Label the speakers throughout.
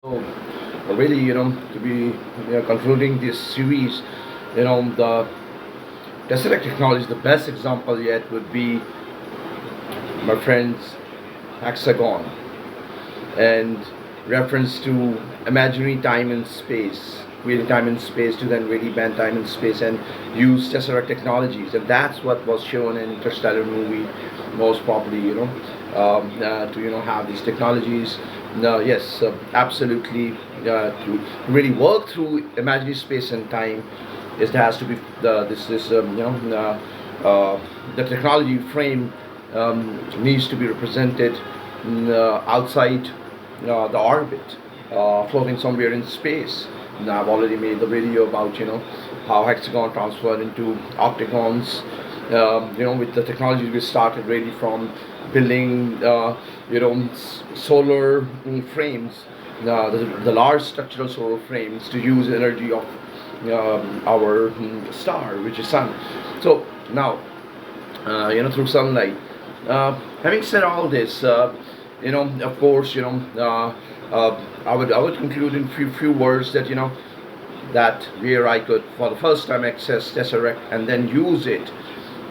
Speaker 1: So, really, to be concluding this series, the Tesseract technology, the best example yet would be my friend's hexagon and reference to imaginary time and space, creating time and space to then really bend time and space and use Tesseract technologies, and that's what was shown in Interstellar movie most probably. To have these technologies. No, yes, absolutely. To really work through imaginary space and time, it has to be this the technology frame needs to be represented outside the orbit, floating somewhere in space. Now, I've already made the video about how hexagon transferred into octagons. With the technology we started really from building solar frames, the large structural solar frames to use energy of our star, which is sun. So now, through sunlight. Having said all this, of course, I would conclude in few words that that where I could for the first time access Tesseract and then use it.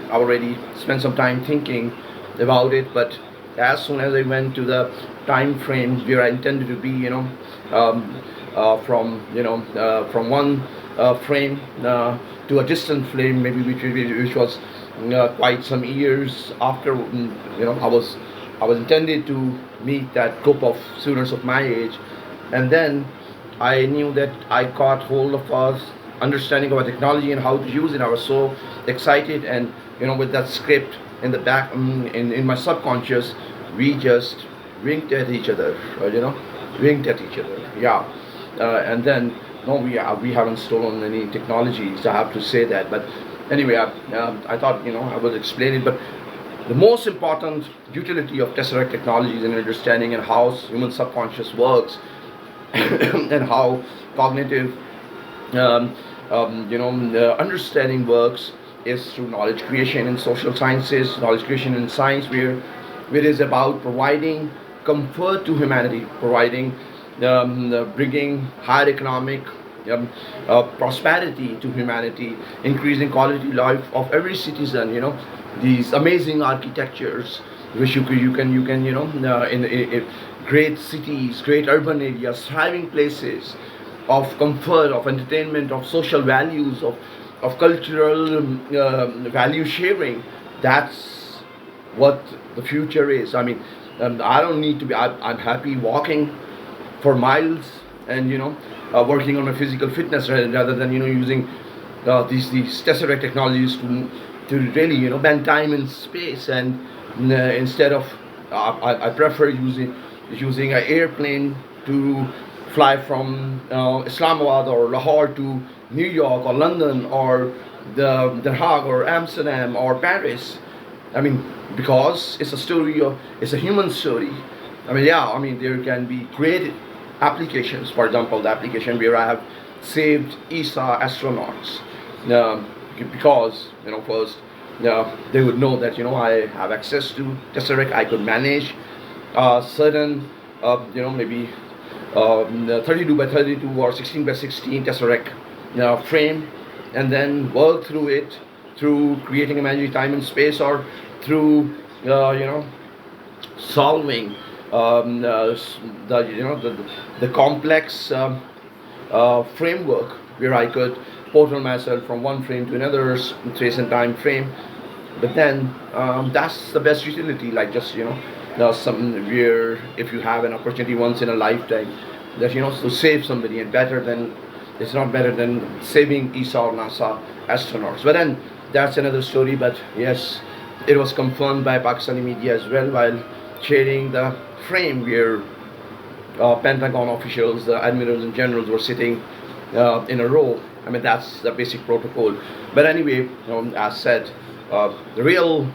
Speaker 1: I already spent some time thinking about it, but as soon as I went to the time frame where I intended to be, from one frame to a distant frame, maybe which was quite some years after, I was intended to meet that group of students of my age, and then I knew that I caught hold of us understanding about technology and how to use it. I was so excited, and with that script in the back, in my subconscious, we just winked at each other, winked at each other. Yeah, and then no, we haven't stolen any technologies. I have to say that, but anyway, I thought I would explain it, but. The most important utility of Tesseract technology is in understanding and how human subconscious works and how cognitive understanding works is through knowledge creation in social sciences, knowledge creation in science, where it is about providing comfort to humanity, providing bringing higher economic prosperity to humanity, increasing quality life of every citizen. These amazing architectures, which you can in great cities, great urban areas, thriving places of comfort, of entertainment, of social values, of cultural value sharing. That's what the future is. I mean, I don't need to be. I'm happy walking for miles and working on my physical fitness rather than using these Tesseract technologies to really bend time and space, and instead of I prefer using an airplane to fly from Islamabad or Lahore to New York or London or The Hague or Amsterdam or Paris. I mean, because it's a story it's a human story. I mean, yeah, I mean there can be great applications. For example, the application where I have saved ESA astronauts, because first they would know that I have access to Tesseract. I could manage certain maybe 32 by 32 or 16 by 16 Tesseract frame, and then work through it through creating imaginary time and space, or through solving the complex framework where I could portal myself from one frame to another space and time frame. But then that's the best utility, like just something where if you have an opportunity once in a lifetime, that to save somebody, and better than it's not better than saving ESA or NASA astronauts. But then that's another story. But yes, it was confirmed by Pakistani media as well while sharing the frame where Pentagon officials, the admirals and generals were sitting in a row. I mean, that's the basic protocol. But anyway, as said, the real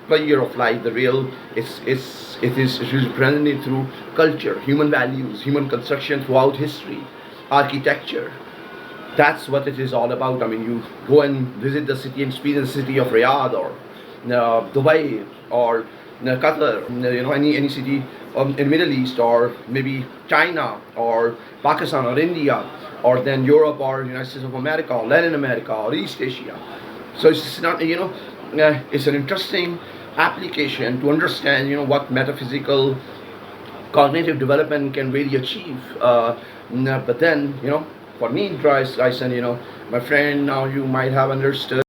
Speaker 1: pleasure of life, the real it is represented through culture, human values, human construction throughout history, architecture. That's what it is all about. I mean, you go and visit the city and experience the city of Riyadh or Dubai, or Qatar, any city in Middle East, or maybe China or Pakistan or India, or then Europe or United States of America or Latin America or East Asia. So it's not, it's an interesting application to understand, what metaphysical cognitive development can really achieve. But then, for me, guys, and my friend, now you might have understood